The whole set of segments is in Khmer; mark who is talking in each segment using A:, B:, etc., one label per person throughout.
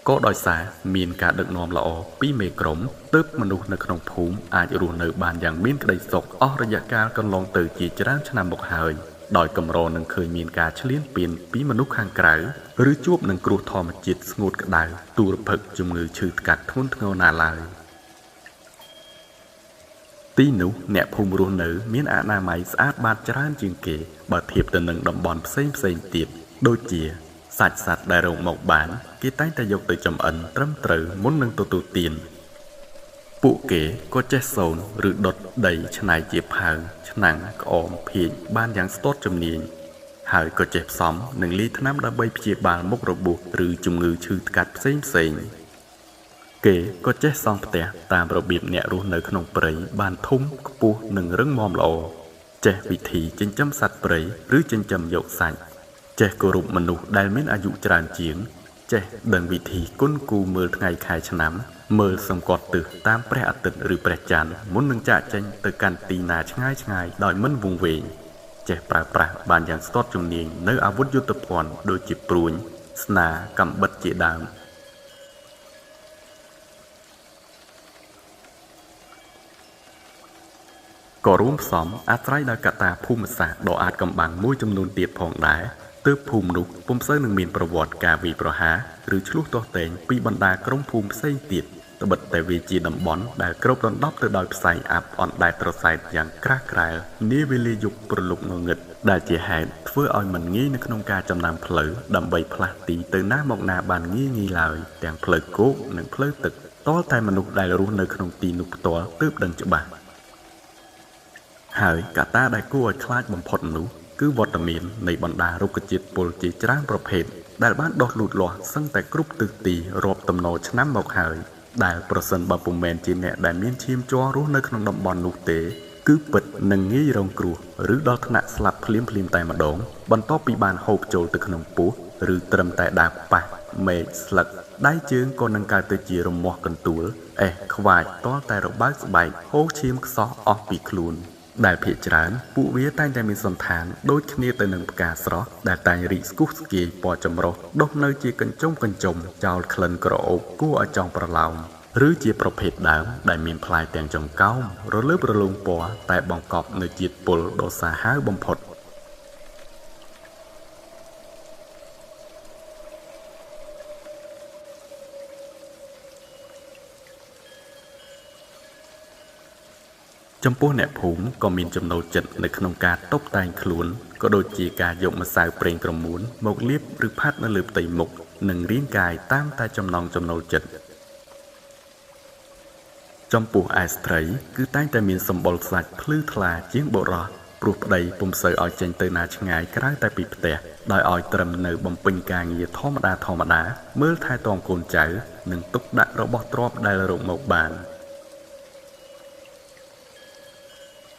A: ក៏ដោយសារមានការដឹកនាំល្អពីមេក្រុមទើបមនុស្សនៅក្នុងភូមិអាចរស់នៅបានយ៉ាងមានក្តីសុខអស់រយៈកាលកន្លងទៅជាច្រើនឆ្នាំមកហើយដោយកម្រនឹងឃើញមានការឈ្លានពានពីមនុស្សខាងក្រៅឬជួបនឹងគ្រោះធម្មជាតិស្ងួតក្តៅទូរភឹកជំងឺឈឺថ្កាត់ធ្ងន់ធ្ងរណាឡើយទីនោះអ្នកភូមិរស់នៅមានអនាម័យស្អាតបាតច្រើនជាងគេបើធៀបទៅនឹងតំបន់ផ្សេងទៀតដូចជាសាច់សត្វដែលរកមកបានគេតែងតែយកទៅចម្អិនត្រឹមត្រូវមុននឹងទទួលទានពួកគេក៏ចេះសូនឬដុតដីច្នៃជាផើងឆ្នាំងក្អមភាជបានយ៉ាងស្ទាត់ជំនាញហើយក៏ចេះផ្សំនិងលាយថ្នាំដើម្បីព្យាបាលមុខរបួសឬជំងឺឈឺថ្កាត់ផ្សេងគេក៏ចេះសង់ផ្ទះតាមរបៀបអ្នករស់នៅក្នុងព្រៃបានធំខ្ពស់និងរឹងមាំល្អចេះវិធីចិញ្ចឹមសត្វព្រៃឬចិញ្ចឹមយកសាច់ចេះគោរពមនុស្សដែលមានអាយុច្រើនជាងចេះដឹងវិធីគុណគូមើលថ្ងៃខែឆ្នាំមើលសង្កត់ទិសតាមព្រះអាទិត្យឬព្រះច័ន្ទមុននឹងចាកចេញទៅកាន់ទីណាឆ្ងាយដោយមិនវង្វេងចេះប្រើប្រាស់បានយ៉ាងស្ទាត់ជំនាញនៅអាវុធយុទ្ធភ័ណ្ឌដូចជាព្រួញស្នាកាំបិតជាដើមក៏រួមផ្សំអាស្រ័យដោយកត្តាភូមិសាស្ត្រដ៏អាចកំបាំងមួយចំនួនទៀតផងដែរទើបភូមិនោះពុំសូវនឹងមានប្រវត្តិការវាយប្រហារឬឆ្លោះទាស់ទែងពីបណ្ដាក្រុមភូមិផ្សេងទៀតត្បិតតែវាជាតំបន់ដែលគ្របដណ្ដប់ទៅដោយផ្សែងអាប់អណ្ដែតត្រសែតយ៉ាងក្រាស់ក្រែលនាវេលាយប់ព្រលប់ងងឹតដែលជាហេតុធ្វើឲ្យមិនងាយនៅក្នុងការចំណាំផ្លូវដើម្បីផ្លាស់ទីទៅណាមកណាបានងាយឡើយទាំងផ្លូវគោកនិងផ្លូវទឹកទាល់តែមនុស្សដែលរស់នៅក្នុងទីនោះផ្ទាល់ទើបដឹងច្បាស់ហើយកត្តាដែលគួរឲ្យខ្លាចបំផុតនោះគឺវត្តមាននៃបណ្ដារុក្ខជាតិពុលជាច្រើនប្រភេទដែលបានដុះលូតលាស់សឹងតែគ្រប់ទិសទីរាប់តំណឆ្នាំមកហើយដែលប្រសិនបើពុំមែនជាអ្នកដែលមានឈាមជ័ររស់នៅក្នុងតំបន់នោះទេគឺពិតនឹងងាយរងគ្រោះឬដល់ថ្នាក់ស្លាប់ភ្លាមតែម្ដងបន្ទាប់ពីបានហូបចូលទៅក្នុងពោះឬត្រឹមតែដើរប៉ះមែកស្លឹកដៃជើងក៏នឹងកើតទៅជារមាស់កន្ទួលអេះខ្វាចទាល់តែរបើកស្បែកហូរឈាមខ្សោះអស់ពីខ្លួនដែលភាគច្រើនពួកវាតែងតែមានសន្តានដូចគ្នាទៅនឹងផ្កាស្រស់ដែលតែងរីកស្គុះស្គាយពណ៌ចម្រុះដុះនៅជាកញ្ចុំចោលក្លិនក្រអូបគួរឲ្យចង់ប្រឡោមឬជាប្រភេទដើមដែលមានផ្លែទាំងចង្កោមរលើបរលោងពណ៌តែបង្កប់នៅជាតិពុលដ៏សាហាវបំផុតចំពោះអ្នកភូមិក៏មានចំណូលចិត្តនៅក្នុងការតុបតែងខ្លួនក៏ដូចជាការយកម្សៅប្រេងក្រមួនមកលាបឬផាត់នៅលើផ្ទៃមុខនិងរាងកាយតាមតែចំណង់ចំណូលចិត្តចំពោះឯស្ត្រីគឺតែងតែមានសម្បុរសាច់ភ្លឺថ្លាជាងបុរសព្រោះប្តីពុំសូវឲ្យចេញទៅណាឆ្ងាយក្រៅតែពីផ្ទះដោយឲ្យត្រឹមនៅបំពេញការងារធម្មតាមើលថែទាំកូនចៅនិងទុកដាក់របស់ទ្រព្យដែលរកមកបាន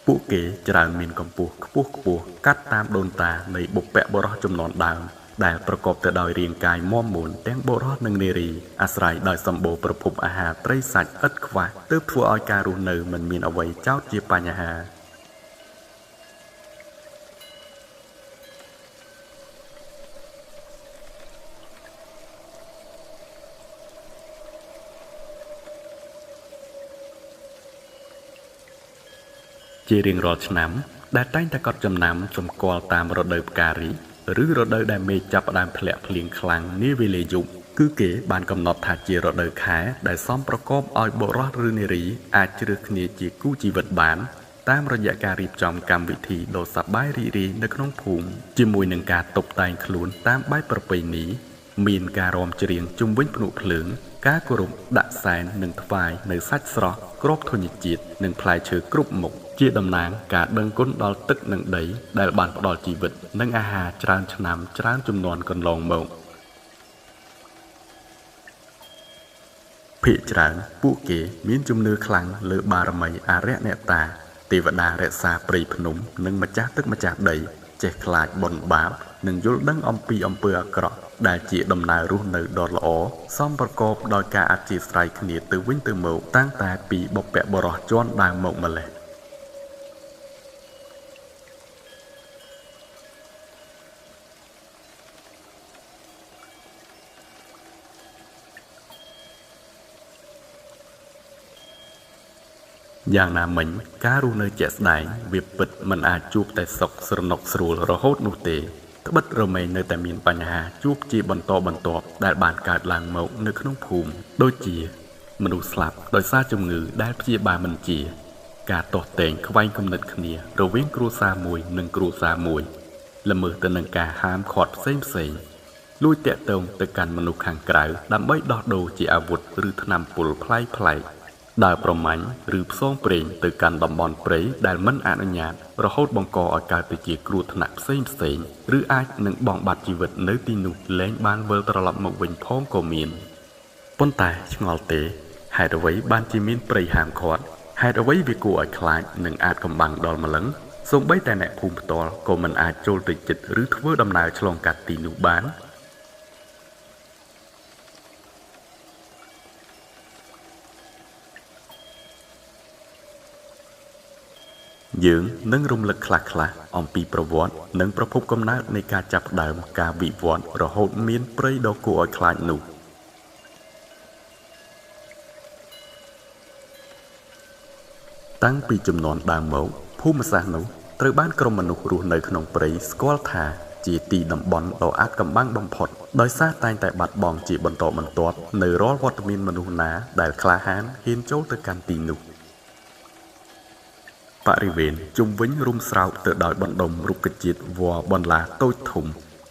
A: ពួកគេច្រើនមានកម្ពស់ខ្ពស់កាត់តាមដូនតានៃបុព្វបុរសជំនាន់ដើមដែលប្រកបទៅដោយរាងកាយមាំមួនទាំងបុរសនិងនារីអាស្រ័យដោយសម្បូរប្រភពអាហារត្រីសាច់ឥតខ្វះទើបធ្វើឲ្យការរស់នៅមិនមានអ្វីចោទជាបញ្ហាជារៀងរាល់ឆ្នាំដែលតែងតែកត់ចំណាំសម្គាល់តាមរដូវផ្ការីកឬរដូវដែលមេឃចាប់ផ្ដើមធ្លាក់ភ្លៀងខ្លាំងនាវេលាយប់គឺគេបានកំណត់ថាជារដូវខែដែលសមប្រកបឲ្យបុរសឬនារីអាចជ្រើសគ្នាជាគូជីវិតបានតាមរយៈការរៀបចំកម្មវិធីដ៏សប្បាយរីករាយនៅក្នុងភូមិជាមួយនឹងការតុបតែងខ្លួនតាមបែបប្រពៃណីមានការរាំច្រៀងជុំវិញភ្នក់ភ្លើងការគោរពដាក់សែននិងថ្វាយនៅសាច់ស្រស់គ្រាប់ធញ្ញជាតិនិងផ្លែឈើគ្រប់មុខជាតំណាងការដឹងគុណដល់ទឹកនិងដីដែលបានផ្ដល់ជីវិតនិងអាហារច្រើនឆ្នាំច្រើនជំនាន់កន្លងមកភាគច្រើនពួកគេមានជំនឿខ្លាំងលើបារមីអារក្សអ្នកតាទេវតារក្សាព្រៃភ្នំនិងម្ចាស់ទឹកម្ចាស់ដីចេះខ្លាចបុណ្យបាបនិងយល់ដឹងអំពីអំពើអាក្រក់ដែលជាដំណើររស់នៅដ៏ល្អសមប្រកបដោយការអធ្យាស្រ័យគ្នាទៅវិញទៅមកតាំងតែពីបុព្វបុរសជាន់ដើមមកម្ល៉េះ យ៉ាងណាមិញការរស់នៅជាក់ស្ដែងវាពិតមិនអាចជួបតែសុខស្រណុកស្រួលរហូតនោះទេត្បិតរមែងនៅតែមានបញ្ហាជួបជាបន្តបន្ទាប់ដែលបានកើតឡើងមកនៅក្នុងភូមិដូចជាមនុស្សស្លាប់ដោយសារជំងឺដែលព្យាបាលមិនជាការទាស់ទែងខ្វែងគំនិតគ្នារវាងគ្រួសារមួយនិងគ្រួសារមួយល្មើសទៅនឹងការហាមឃាត់ផ្សេងលួចតាក់ទងទៅកាន់មនុស្សខាងក្រៅដើម្បីដោះដូរជាអាវុធឬថ្នាំពុលប្លែកៗដើរប្រមាញ់ឬផ្សងព្រេងទៅកាន់តំបន់ព្រៃដែលមិនអនុញ្ញាតរហូតបង្កឲ្យកើតទៅជាគ្រោះថ្នាក់ផ្សេងឬអាចនឹងបង់បាត់ជីវិតនៅទីនោះលែងបានវិលត្រឡប់មកវិញផងក៏មានប៉ុន្តែឆ្ងល់ទេហេតុអ្វីបានជាមានព្រៃហាមឃាត់ហេតុអ្វីវាគួរឲ្យខ្លាចនិងអាចកំបាំងដល់ម្លឹងសូម្បីតែអ្នកភូមិផ្ទាល់ក៏មិនអាចចូលទៅជិតឬធ្វើដំណើរឆ្លងកាត់ទីនោះបានយើងនឹងរំលឹកខ្លះៗអំពីប្រវត្តិនិងប្រភពកំណើតនៃការចាប់ផ្ដើមការវិវត្តន៍រហូតមានព្រៃដ៏គួរឲ្យខ្លាចនោះតាំងពីជំនាន់ដើមមកភូមិសាស្ត្រនោះត្រូវបានក្រុមមនុស្សរស់នៅក្នុងព្រៃស្គាល់ថាជាទីតំបន់ដ៏អាថ៌កំបាំងបំផុតដោយសារតែងតែបាត់បង់ជាបន្តបន្ទាប់នៅរាល់វត្តមានមនុស្សណាដែលក្លាហានហ៊ានចូលទៅកាន់ទីនោះបរិវេណជុំវិញរុំស្រោបទៅដោយបណ្ដុំរុក្ខជាតិវល្លិបន្លាតូចធំ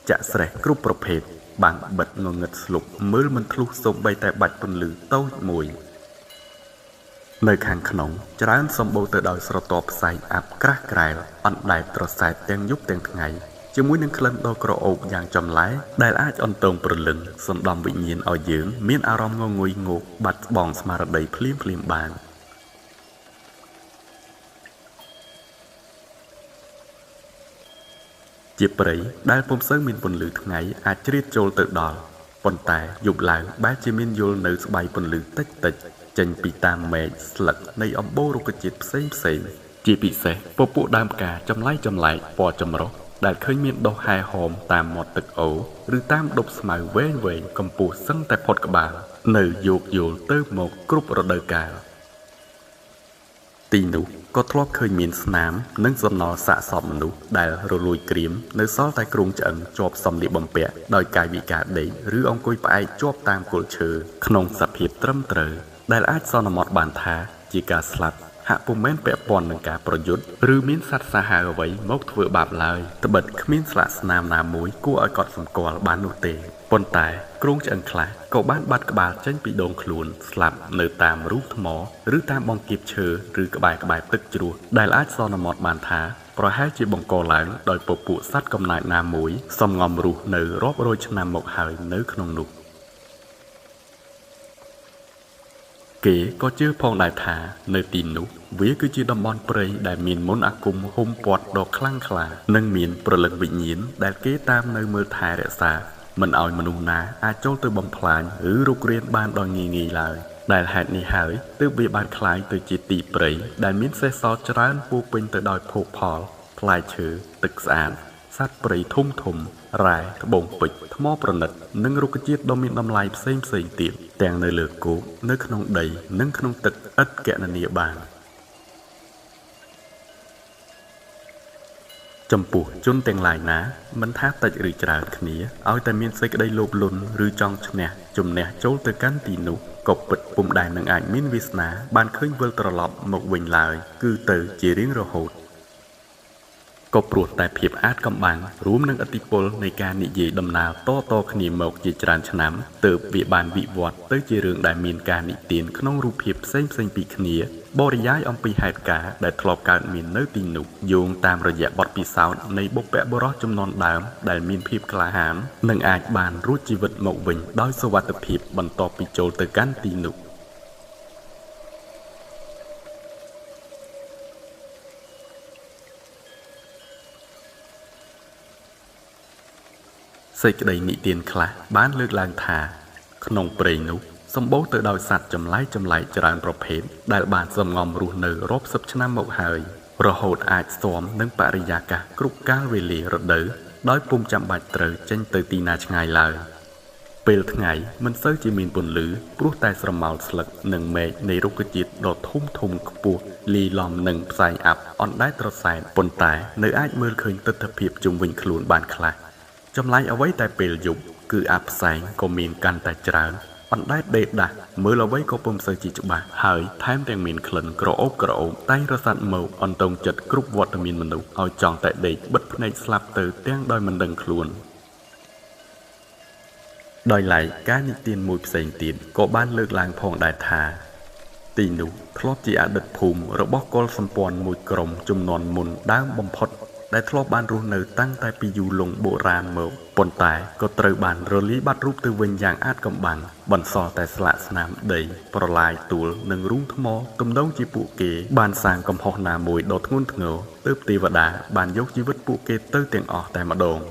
A: ចាក់ស្រេះគ្រប់ប្រភេទបាំងបិទងងឹតស្លុបមើលមិនធ្លុះសូម្បីតែបាច់ពន្លឺតូចមួយនៅខាងក្នុងច្រើនសម្បូរទៅដោយស្រទាប់ផ្សែងអាប់ក្រាស់ក្រែលអណ្ដែតត្រសែតទាំងយប់ទាំងថ្ងៃជាមួយនឹងក្លិនដ៏ក្រអូបយ៉ាងចម្លែកដែលអាចអន្ទងព្រលឹងសំដំវិញ្ញាណឲ្យយើងមានអារម្មណ៍ងងុយងកបាត់បង់ស្មារតីភ្លាមបានជាព្រៃដែលពុំសូវមានពន្លឺថ្ងៃអាចជ្រៀតចូលទៅដល់ប៉ុន្តែយប់ឡើងបែរជាមានយល់នៅស្បៃពន្លឺតិចចេញពីតាមមែកស្លឹកនៃអំបូររុក្ខជាតិផ្សេងជាពិសេសពពួកដើមផ្កាចម្លែកពណ៌ចម្រុះដែលឃើញមានដុះហែហោមតាមមាត់ទឹកអូរឬតាមដុបស្មៅវែងកម្ពស់សឹងតែផុតក្បាលនៅយោគយល់ទៅមកគ្រប់រដូវកាលទីនោះក៏ធ្លាប់ឃើញមានស្នាមនិងសំណល់សាកសពមនុស្សដែលរលួយក្រៀមនៅសល់តែគ្រោងឆ្អឹងជាប់សម្លៀកបំពាក់ដោយកាយវិការដេកឬអង្គុយផ្អែកជាប់តាមគល់ឈើក្នុងសភាពត្រឹមត្រូវដែលអាចសន្មតបានថាជាការស្លាប់ហាក់ពុំមែនពាក់ព័ន្ធនឹងការប្រយុទ្ធឬមានសត្វសាហាវអ្វីមកធ្វើបាបឡើយត្បិតគ្មានស្លាកស្នាមណាមួយគួរឲ្យកត់សម្គាល់បាននោះទេប៉ុន្តែគ្រោងឆ្អឹងខ្លះក៏បានបាត់ក្បាលចេញពីដងខ្លួនស្លាប់នៅតាមរូបថ្មឬតាមបង្គៀបឈើឬក្បែរទឹកជ្រោះដែលអាចសន្មតបានថាប្រហែលជាបង្កឡើងដោយពពួកសត្វកំណើតណាមួយសំងំរស់នៅរាប់រយឆ្នាំមកហើយនៅក្នុងនោះគេក៏ជឿផងដែរថានៅទីនោះវាគឺជាតំបន់ព្រៃដែលមានមន្តអាគមហុំព័ទ្ធដ៏ខ្លាំងក្លានិងមានព្រលឹងវិញ្ញាណដែលគេតាមនៅមើលថែរក្សាមិនឲ្យមនុស្សណាអាចចូលទៅបំផ្លាញឬរុករានបានដោយងាយៗឡើយដែលហេតុនេះហើយទើបវាបានคล้ายទៅជាទីព្រៃដែលមានសេះសល់ច្រើនពោពេញទៅដោយភោគផលផ្លែឈើទឹកស្អាតសត្វព្រៃធំរ៉ែត្បូងពេជ្រថ្មប្រណិតនិងរុក្ខជាតិដ៏មានតម្លៃផ្សេងទៀតទាំងនៅលើគោកនៅក្នុងដីនិងក្នុងទឹកឥតគណនាបានចំពោះជនទាំងឡាយណាមិនថាតិចឬច្រើនគ្នាឲ្យតែមានសេចក្តីលោភលន់ឬចង់ឈ្នះជំនះចូលទៅកាន់ទីនោះក៏ពិតពុំដែលនឹងអាចមានវាសនាបានឃើញវិលត្រឡប់មកវិញឡើយគឺទៅជារៀងរហូតក៏ព្រោះតែភាពអាចកំបាំងរួមនឹងឥទ្ធិពលនៃការនិយាយដំណើរតគ្នាមកជាច្រើនឆ្នាំទើបវាបានវិវត្តទៅជារឿងដែលមានការនិទានក្នុងរូបភាពផ្សេងពីគ្នាបរិយាយអំពីហេតុការណ៍ដែលធ្លាប់កើតមាននៅទីនោះយោងតាមរយៈបទពិសោធន៍នៃបុព្វបុរសជំនាន់ដើមដែលមានភាពក្លាហាននិងអាចបានរួចជីវិតមកវិញដោយសុវត្ថិភាពបន្ទាប់ពីចូលទៅកាន់ទីនោះសេចក្តីនិទានខ្លះបានលើកឡើងថាក្នុងព្រៃនោះសម្បូរទៅដោយសត្វចម្លែកច្រើនប្រភេទដែលបានសំងំរស់នៅរាប់សិបឆ្នាំមកហើយរហូតអាចស្ទាំនឹងបរិយាកាសគ្រប់កាលវេលារដូវដោយពុំចាំបាច់ត្រូវចេញទៅទីណាឆ្ងាយឡើយ ពេលថ្ងៃមិនសូវជាមានពន្លឺព្រោះតែស្រមោលស្លឹកនិងមែកនៃរុក្ខជាតិដ៏ធំខ្ពស់លាយឡំនឹងផ្សែងអាប់អណ្ដែតត្រសែនប៉ុន្តែនៅអាចមើលឃើញទិដ្ឋភាពជុំវិញខ្លួនបានខ្លះចម្លែកអ្វីតែពេលយប់គឺអាប់ផ្សែងក៏មានកាន់តែច្រើនអណ្ដែតដេកដាស់មើលអ្វីក៏ពុំសូវជាច្បាស់ហើយថែមទាំងមានក្លិនក្រអូបតែងរសាត់មកអន្តងចិត្តគ្រប់វត្តមានមនុស្សឲ្យចង់តែដេកបិទភ្នែកស្លាប់ទៅទាំងដោយមិនដឹងខ្លួនដោយឡែកការនិទានមួយផ្សេងទៀតក៏បានលើកឡើងផងដែរថាទីនោះធ្លាប់ជាអតីតភូមិរបស់កុលសម្ព័ន្ធមួយក្រុមជំនាន់មុនដើមបំផុតដែលធ្លាប់បានរស់នៅតាំងតែពីយូរលង់បុរាណមកប៉ុន្តែក៏ត្រូវបានរលាយបាត់រូបទៅវិញយ៉ាងអាថ៌កំបាំងបន្សល់តែស្លាកស្នាមដីប្រឡាយទួលនិងរូងថ្មទំនងជាពួកគេបានសាងកំហុសណាមួយដ៏ធ្ងន់ធ្ងរទើបទេវតាបានយកជីវិតពួកគេទៅទាំងអស់តែម្ដង